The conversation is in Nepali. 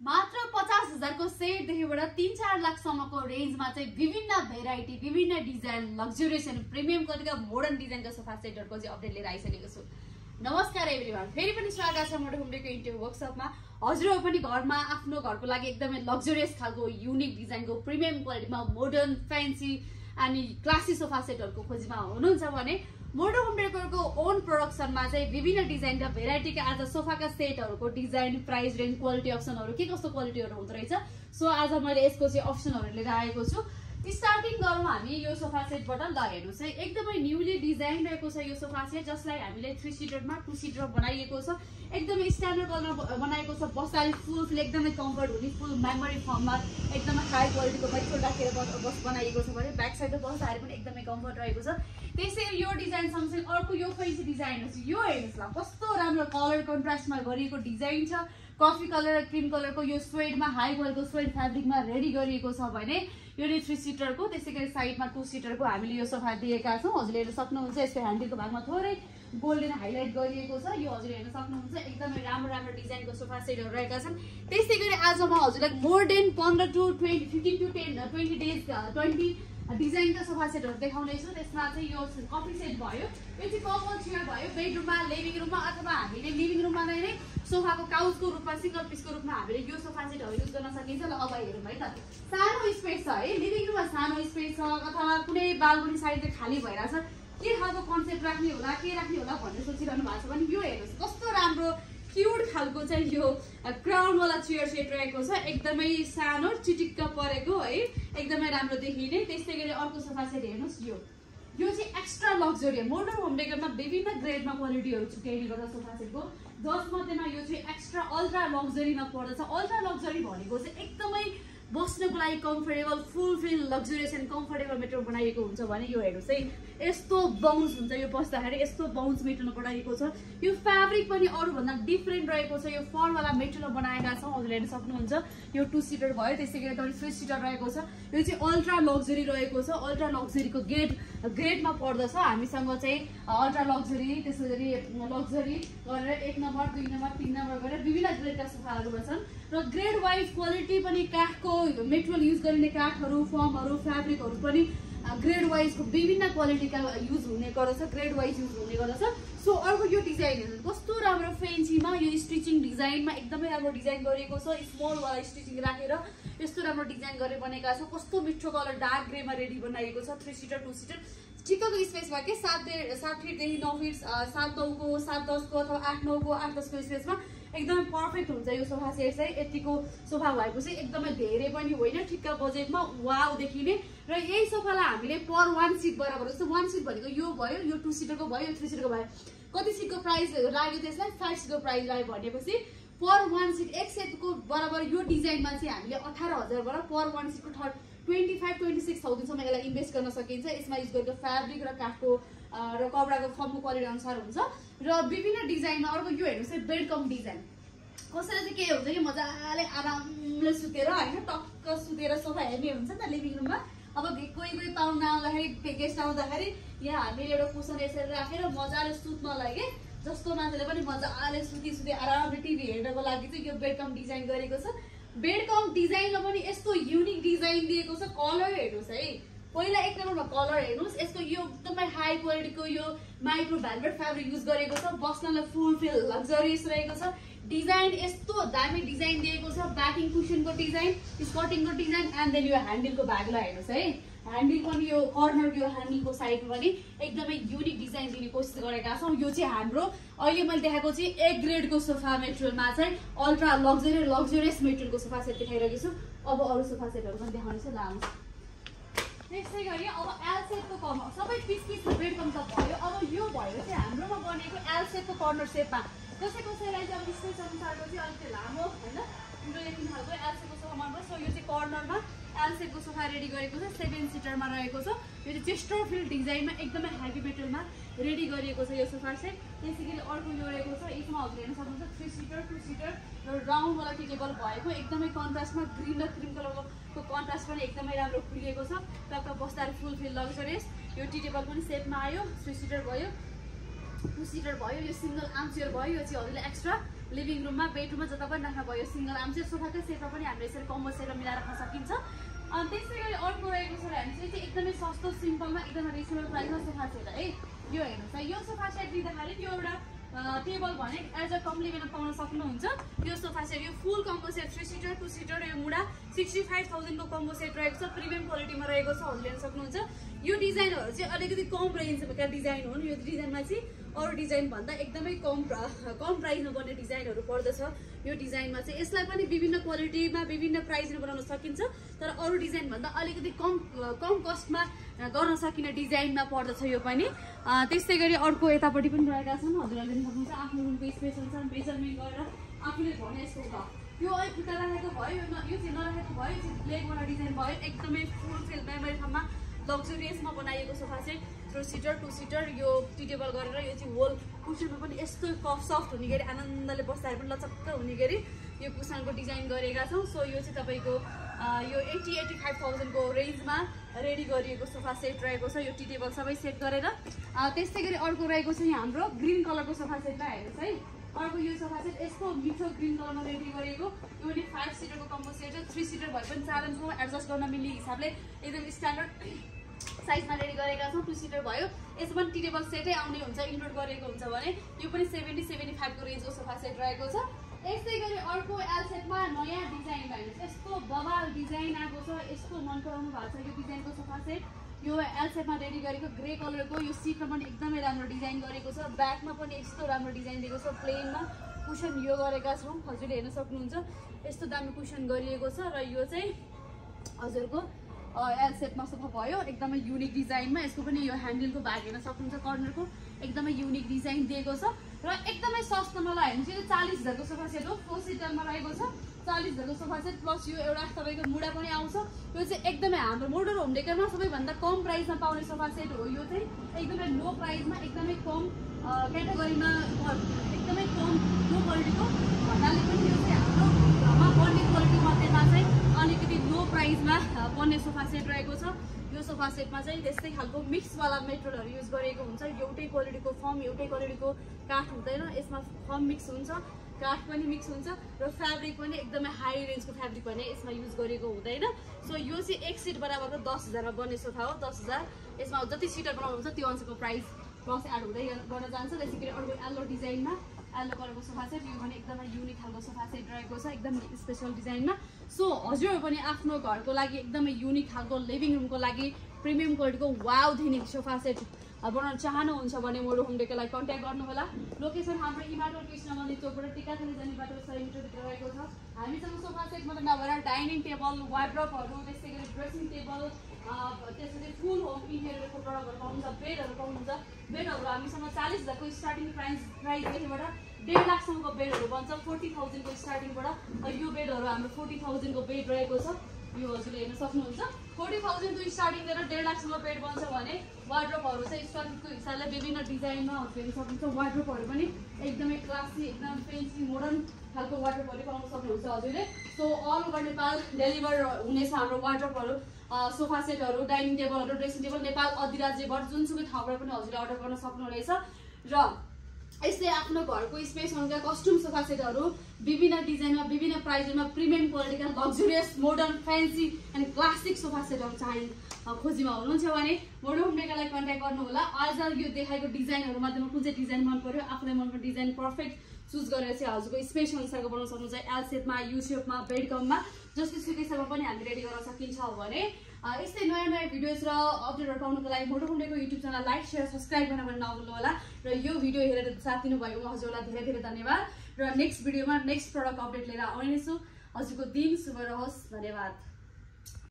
मात्र 50,000 को सेटदेखिबाट 3-4 लाखसम्मको रेन्जमा चाहिँ विभिन्न भेराइटी विभिन्न डिजाइन लग्जरियस एन्ड प्रिमियम क्वालिटीका मोडर्न डिजाइनका सोफा सेटहरुको चाहिँ अपडेट लिएर आइसकेको छु। नमस्कार एभ्रीवन, फेरि पनि स्वागत छ मोडर्न होमडेको इन्टरभ्यु वर्कसपमा। हजुरहरु पनि घरमा आफ्नो घरको लागि एकदमै लग्जरियस खालको युनिक डिजाइनको प्रिमियम क्वालिटीमा मोडर्न फ्यान्सी अनि क्लासी सोफा सेटहरुको खोजीमा हुनुहुन्छ भने मोडर्न होमडेको ओन प्रोडक्सनमा चाहिँ विभिन्न डिजाइनका भेराइटीका आज सोफाका सेटहरुको डिजाइन प्राइस रेन्ज क्वालिटी अप्सनहरु के कस्तो क्वालिटीहरु हुँदो रहेछ। सो आज मैले यसको चाहिँ अप्सनहरु लिएर आएको छु। स्टार्टिङ गरौँ हामी यो सोफा सेटबाट। ल हेर्नुस् है, एकदमै न्यूली डिजाइन रहेको छ यो सोफा सेट, जसलाई हामीले 3 सिटरमा 2 सिटर बनाइएको छ। एकदमै स्ट्यान्डर्ड कलर बनाएको छ। बस्दाखेरि फुल एकदमै कम्फर्ट हुने फुल मेमोरी फर्ममा एकदमै हाई क्वालिटीको मेटेरियल राखेर बस बनाइएको छ भने ब्याक साइडमा बस्दाखेरि पनि एकदमै कम्फर्ट रहेको छ। त्यसैले यो डिजाइन सँगसँगै अर्को यो फैन्सी डिजाइन हो। यो हेर्नुस् ल, कस्तो राम्रो कलर कन्ट्रास्टमा गरिएको डिजाइन छ। कफी कलर र क्रीम कलरको यो स्वेडमा हाई क्वालिटीको स्वेड फ्याब्रिकमा रेडी गरिएको छ भने यो 3 सिटरको, त्यसैगरी साइडमा 2 सिटरको हामीले यो सोफा दिएका छौं। हजुरले हेर्न सक्नुहुन्छ यसको ह्यान्डलको भागमा थोरै गोल्डन हाइलाइट गरिएको छ। यो हजुरले हेर्न सक्नुहुन्छ एकदमै राम्रो राम्रो डिजाइनको सोफा सेटहरु रहेका छन्। त्यसैगरी आज म हजुरलाई more than 15 to 20 15 to 20 days 20 डिजाइनका सोफा सेटहरु देखाउने छु। त्यसमा चाहिँ यो कफी सेट भयो, यो चाहिँ कम्फर्ट चेयर भयो। बेडरुममा, लिभिङ रुममा अथवा हामीले लिभिङ रुममा नै सोफाको काउचको रूपमा सिंगल पिसको रूपमा हामीले यो सोफा सेटहरु युज गर्न सकिन्छ। ल अब हेरौँ है त। सानो स्पेस छ है, लिभिङ रुममा सानो स्पेस छ अथवा कुनै बाल्कनी साइड चाहिँ खाली भइराछ, के खालको कन्सेप्ट राख्ने होला के राख्ने होला भन्ने सोचिरहनु भएको छ भने यो हेर्नुस् कस्तो राम्रो क्यूट खालको चाहिँ यो क्राउन वाला चेयर सेट रहेको छ। एकदमै सानो चिटिक्क परेको है, एकदमै राम्रो देखिने। त्यसैगरी अर्को सोफा सेट हेर्नुस्, यो चाहिँ एक्स्ट्रा लग्जरी मोडर्न होमडेकरमा विभिन्न ग्रेडमा क्वालिटीहरु छुट्याइने गर्छ सोफा सेटको। जसमध्येमा यो चाहिँ एक्स्ट्रा अल्ट्रा लग्जरीमा पर्दछ। अल्ट्रा लग्जरी भनेको चाहिँ एकदमै बस्नको लागि comfortable fulfil luxurious and comfortable material बनाइएको हुन्छ भने यो हेर्नुस् है, यस्तो बाउन्स हुन्छ। यो बस्दाखेरि यस्तो बाउन्स मेटेरियल बनाइएको छ। यो फ्याब्रिक पनि अरूभन्दा डिफरेन्ट रहेको छ। यो फरवाला मेटेरियल बनाएका छौँ, हजुरले हेर्न सक्नुहुन्छ। यो 2 सिटर भयो, त्यसैगरी 3 सिटर रहेको छ। यो चाहिँ अल्ट्रा लग्जरी रहेको छ। अल्ट्रा लग्जरीको ग्रेडमा पर्दछ। हामीसँग चाहिँ अल्ट्रा लग्जरी, त्यसैगरी लग्जरी गरेर 1 नम्बर 2 नम्बर 3 नम्बर गरेर विभिन्न ग्रेडका सोफाहरू छन्। र ग्रेड वाइज क्वालिटी पनि काठको मेटेरियल युज गरिने काठहरू, फर्महरू, फ्याब्रिकहरू पनि ग्रेड वाइजको विभिन्न क्वालिटीका युज हुने गर्दछ, ग्रेड वाइज युज हुने गर्दछ। सो अर्को यो डिजाइन हेर्नु कस्तो राम्रो फेन्सीमा यो स्टिचिङ डिजाइनमा एकदमै राम्रो डिजाइन गरिएको छ। स्मल वाला स्टिचिङ राखेर यस्तो राम्रो डिजाइन गरेर बनेका छ। कस्तो मिठो कलर डार्क ग्रेमा रेडी बनाइएको छ। 3 सिटर 2 सिटर ठिक्कको स्पेसमा के 7 फिटदेखि 9 फिट 7-9 को 7-10 को अथवा 8-9 को 8-10 को स्पेसमा एकदमै पर्फेक्ट हुन्छ यो सोफा सेट चाहिँ। यतिको सोफा भएको चाहिँ एकदमै धेरै पनि होइन, ठिक्क बजेटमा वाउ देखिने। र यही सोफालाई हामीले पर 1 सिट बराबर, जस्तो 1 सिट भनेको यो भयो, यो 2 सिटरको भयो, यो 3 सिटरको भयो। कति सिटको प्राइस लाग्यो त्यसलाई 5 सिटको प्राइस लाग्यो भनेपछि पर 1 सिट एक सेटको बराबर यो डिजाइनमा चाहिँ हामीले 18,000 बाट पर 1 सिटको 25-26,000 सम्म यसलाई इन्भेस्ट गर्न सकिन्छ। यसमा युज गरेको फ्याब्रिक र काठको र कपडाको फर्मको क्वालिटी अनुसार हुन्छ। र विभिन्न डिजाइनमा अर्को यो हेर्नुहोस् है, बेड कम डिजाइन। कसैले चाहिँ के हुन्छ कि मजाले आरामले सुतेर होइन, टक्क सुतेर सोफा हेर्ने हुन्छ नि त लिभिङ रुममा। अब कोही पाहुना आउँदाखेरि गेस्ट आउँदाखेरि यहाँ हामीले एउटा कुसन यसरी राखेर मजाले सुत्नलाई के जस्तो मान्छेले पनि मजाले सुती आरामले टिभी हेर्नको लागि चाहिँ यो बेड कम डिजाइन गरेको छ। बेड कम डिजाइनमा पनि यस्तो युनिक डिजाइन दिएको छ। कलर हेर्नुहोस् है, पहिला 1 नम्बरमा कलर हेर्नुहोस्। यसको यो एकदमै हाई क्वालिटीको यो माइक्रो भ्याल्भेट फ्याब्रिक युज गरेको छ। बस्नलाई फुलफिल लग्जरियस रहेको छ। डिजाइन यस्तो दामी डिजाइन दिएको छ। ब्याकिङ कुसनको डिजाइन, स्कर्टिङको डिजाइन एन्ड देन यो ह्यान्डलको भागलाई हेर्नुहोस् है। ह्यान्डल पनि यो कर्नर यो ह्यान्डलको साइडमा पनि एकदमै युनिक डिजाइन दिने कोसिस गरेका छौँ। यो चाहिँ हाम्रो अहिले मैले देखाएको चाहिँ A ग्रेडको सोफा मेटेरियलमा चाहिँ अल्ट्रा लग्जरियस मेटेरियलको सोफा सेट देखाइरहेको छु। अब अरू सोफा सेटहरू पनि देखाउने छु। लामो त्यसै गरी अब एल सेपको कर्नर सबै पिस बेड कम त भयो। अब यो भयो चाहिँ हाम्रोमा बनेको एल सेपको कर्नर सेपमा। कसैलाई चाहिँ अब स्पेस अनुसारको चाहिँ अलिकति लामो होइन ठुलो यति खालको एल सेपको सोफा मनपर्छ। सो यो चाहिँ कर्नरमा एल सेपको सोफा रेडी गरेको छ। 7 सिटरमा रहेको छ। यो चाहिँ चेस्टरफिल्ड डिजाइनमा एकदमै हेभी मेटेरियलमा रेडी गरिएको छ यो सोफा सेट। त्यसैगरी अर्को यो रहेको छ। यसमा हजुरले हेर्न सक्नुहुन्छ 3 सिटर 2 सिटर र राउन्डवाला टेबल भएको एकदमै कन्ट्रास्टमा ग्रिन र क्रिम कलरको कन्ट्रास्ट पनि एकदमै राम्रो खुलिएको छ। टक्क बस्दाखेरि फुलफिल लग्जरियस। यो टी टेबल पनि सेटमा आयो। 3 सिटर भयो, 2 सिटर भयो, यो सिंगल आर्म चेयर भयो। यो चाहिँ हजुरले एक्स्ट्रा लिभिङ रुममा बेडरुममा जता पनि राख्न भयो सिंगल आर्मचेयर सोफाकै सेटमा पनि हामीले यसरी कम्बो सेटमा मिलाएर राख्न सकिन्छ अनि त्यसै गरी अर्को रहेको छ हामी चाहिँ एकदमै सस्तो सिम्पलमा एकदमै रिजनेबल प्राइसमा सोफा सेट है यो हेर्नुहोस् यो सोफा सेट दिँदाखेरि त्यो एउटा टेबल भने एज अ कम्प्लिमेन्ट पाउन सक्नुहुन्छ यो सोफा सेट यो फुल कम्बो सेट 3 सिटर 2 सिटर यो मुडा 65,000 को कम्बो सेट रहेको छ प्रिमियम क्वालिटीमा रहेको छ हजुरले हेर्न सक्नुहुन्छ यो डिजाइनहरु चाहिँ अलिकति कम रेन्जमा डिजाइन हो यो डिजाइनमा चाहिँ अरु डिजाइन भन्दा एकदमै कम प्राइसमा बन्ने डिजाइनहरु पर्दछ यो डिजाइनमा चाहिँ यसलाई पनि विभिन्न क्वालिटीमा विभिन्न प्राइसमा बनाउन सकिन्छ तर अरु डिजाइन भन्दा अलिकति कम कस्टमा गर्न सकिने डिजाइनमा पर्दछ यो पनि त्यस्तै गरी अर्को यतापट्टि पनि रहेका छन् हजुरहरुले देख्न सक्नुहुन्छ आफ्नो रुमको स्पेस अनुसार मेजरमेन्ट गरेर आफूले भने यस्तो छ यो अहिले खुट्टा राखेको भयो यो चाहिँ नराखेको भयो यो चाहिँ ब्ल्याकवाला डिजाइन भयो एकदमै फुल फिल मेमोरी ठाउँमा लग्जरियसमा बनाइएको सोफा सेट 3 सिटर 2 सिटर यो टी टेबल गरेर यो चाहिँ होल कुसनमा पनि यस्तो सफ्ट हुने गरी आनन्दले बस्दाखेरि पनि लचक्क हुने गरी यो कुसनको डिजाइन गरेका छौं सो यो चाहिँ तपाईको यो 80-85,000 को रेन्जमा रेडी गरिएको सोफा सेट रहेको छ यो टी टेबल सबै सेट गरेर त्यस्तै गरी अर्को रहेको छ यहाँ हाम्रो ग्रीन कलरको सोफा सेटमा हेर्नुस् है अर्को यो सोफा सेट यस्तो मिठो ग्रीन कलरमा रेडी गरेको यो पनि 5 सिटरको कम्बो सेट हो 3 सिटर भए पनि चारजनासँग एडजस्ट गर्न मिल्ने हिसाबले एकदम स्ट्यान्डर्ड साइजमा रेडी गरेका छौं 2 सिटर भयो यसमा पनि टी टेबल सेटै आउने हुन्छ इन्क्लुड गरेको हुन्छ भने यो पनि 70-75 को रेन्जको सोफा सेट रहेको छ यस्तै गरी अर्को एल सेटमा नयाँ डिजाइन हेर्नुस् यस्तो बवाल डिजाइन आएको छ यस्तो मन पराउनु भएको छ यो डिजाइनको सोफा सेट यो एल सेटमा रेडी गरेको ग्रे कलरको यो सिटमा पनि एकदमै राम्रो डिजाइन गरेको छ ब्याकमा पनि यस्तो राम्रो डिजाइन दिएको छ प्लेनमा कुसन यो गरेका छौं हजुरले हेर्न सक्नुहुन्छ यस्तो दामी कुसन गरिएको छ र यो चाहिँ हजुरको एल सेटमा सोफा भयो एकदमै युनिक डिजाइनमा यसको पनि यो ह्यान्डलको भाग हेर्न सक्नुहुन्छ कर्नरको एकदमै युनिक डिजाइन दिएको छ र एकदमै सस्तोमा हेर्नुस् यो 40,000 को सोफा सेट हो 4 सिटरमा रहेको छ 40,000 को सोफा सेट प्लस यो एउटा तपाईको मुडा पनि आउँछ यो चाहिँ एकदमै हाम्रो मोडल होम डेकरमा सबैभन्दा कम प्राइसमा पाउने सोफा सेट हो यो चाहिँ एकदमै लो प्राइसमा एकदमै कम क्याटेगोरीमा एकदमै कम लो क्वालिटीको भन्नाले पनि यो चाहिँ हाम्रो बन्ने क्वालिटी मध्येमा चाहिँ अलिकति लो प्राइसमा बन्ने सोफा सेट रहेको छ यो सोफा सेटमा चाहिँ त्यस्तै खालको मिक्सवाला मेटेरियलहरु युज गरेको हुन्छ एउटै क्वालिटीको फर्म एउटै क्वालिटीको काठ हुँदैन यसमा फर्म मिक्स हुन्छ काठ पनि मिक्स हुन्छ र फ्याब्रिक पनि एकदमै हाई रेन्जको फ्याब्रिक भने यसमा युज गरेको हुँदैन सो यो चाहिँ एक सिट बराबरको 10,000 मा बन्ने सोफा हो 10,000 यसमा जति सिटर बनाउनु हुन्छ त्यो अनुसारको प्राइस प्लस एड हुँदै गर्न जान्छ त्यसैगरी अर्को येलो डिजाइनमा येलो कलरको सोफा सेट यो पनि एकदमै युनिक खालको सोफा सेट रहेको छ एकदम स्पेशल डिजाइनमा सो हजुरहरु पनि आफ्नो घरको लागि एकदमै युनिक खालको लिभिङ रुमको लागि प्रिमियम क्वालिटीको वाउ दिने सोफा सेट बनाउन चाहनुहुन्छ भने मोडल होम डेकोलाई कन्ट्याक्ट गर्नु होला लोकेसन हाम्रो इमाडोल कृष्ण मन्दिर चोकबाट टिकाथली जाने बाटो 100 मिटर भित्र रहेको छ हामीसँग सोफा सेट मात्र नभएर डाइनिङ टेबल वार्डरोबहरु त्यसै गरी ड्रेसिङ टेबल त्यसैगरी फुल होम इन्टेरियरको प्रडक्टहरु पाउनुहुन्छ बेडहरु पाउनुहुन्छ बेडहरु हामीसँग 40,000 को स्टार्टिङ प्राइसदेखिबाट 1.5 लाखसम्मको बेडहरु बन्छ 40,000 को स्टार्टिङबाट यो बेडहरु हाम्रो 40,000 को बेड रहेको छ यो हजुरले हेर्न सक्नुहुन्छ 40,000 को स्टार्टिङ लिएर 1.5 लाखसम्म बेड बन्छ भने वार्डरोबहरु चाहिँ स्क्वायर फिटको हिसाबले विभिन्न डिजाइनमा हजुरले हेर्न सक्नुहुन्छ वार्डरोबहरु पनि एकदमै क्लासी एकदम फेन्सी मोडर्न खालको वार्डरोबहरु पाउन सक्नुहुन्छ हजुरले so all over Nepal deliver हुनेछ हाम्रो वार्डरोबहरु सोफा सेटहरु डाइनिङ टेबलहरु ड्रेसिङ टेबल नेपाल अधिराज्यभर जुनसुकै ठाउँबाट पनि हजुरले अर्डर गर्न सक्नुहुनेछ र यस्तै आफ्नो घरको स्पेस अनुसार कस्टम सोफा सेटहरु विभिन्न डिजाइनमा विभिन्न प्राइसमा प्रिमियम क्वालिटीका luxurious modern fancy and classic sofa सेटहरु चाहिँ खोजीमा हुनुहुन्छ भने मोडल होम डेकोलाई कन्ट्याक्ट गर्नु होला आज यो देखाएको डिजाइनहरु मध्येमा कुन चाहिँ डिजाइन मन पर्यो आफुलाई मन पर्ने डिजाइन पर्फेक्ट चुज गरेर चाहिँ हजुरको स्पेस अनुसारको बनाउन सक्नुहुन्छ एल सेपमा यू शेपमा बेड कममा जस्तो सुकै सबमा पनि हामी रेडी गर्न सकिन्छ भने यस्तै नयाँ नयाँ भिडियोज र अपडेटहरु पाउनको लागि मोडल होम डेको YouTube channel like share subscribe गर्न पनि नभुल्नु होला र यो भिडियो हेरेर साथ दिनुभएको हजुरलाई धेरै धेरै धन्यवाद र नेक्स्ट भिडियोमा नेक्स्ट प्रोडक्ट अपडेट लिएर आउने छु हजुरको दिन शुभ रहोस् धन्यवाद।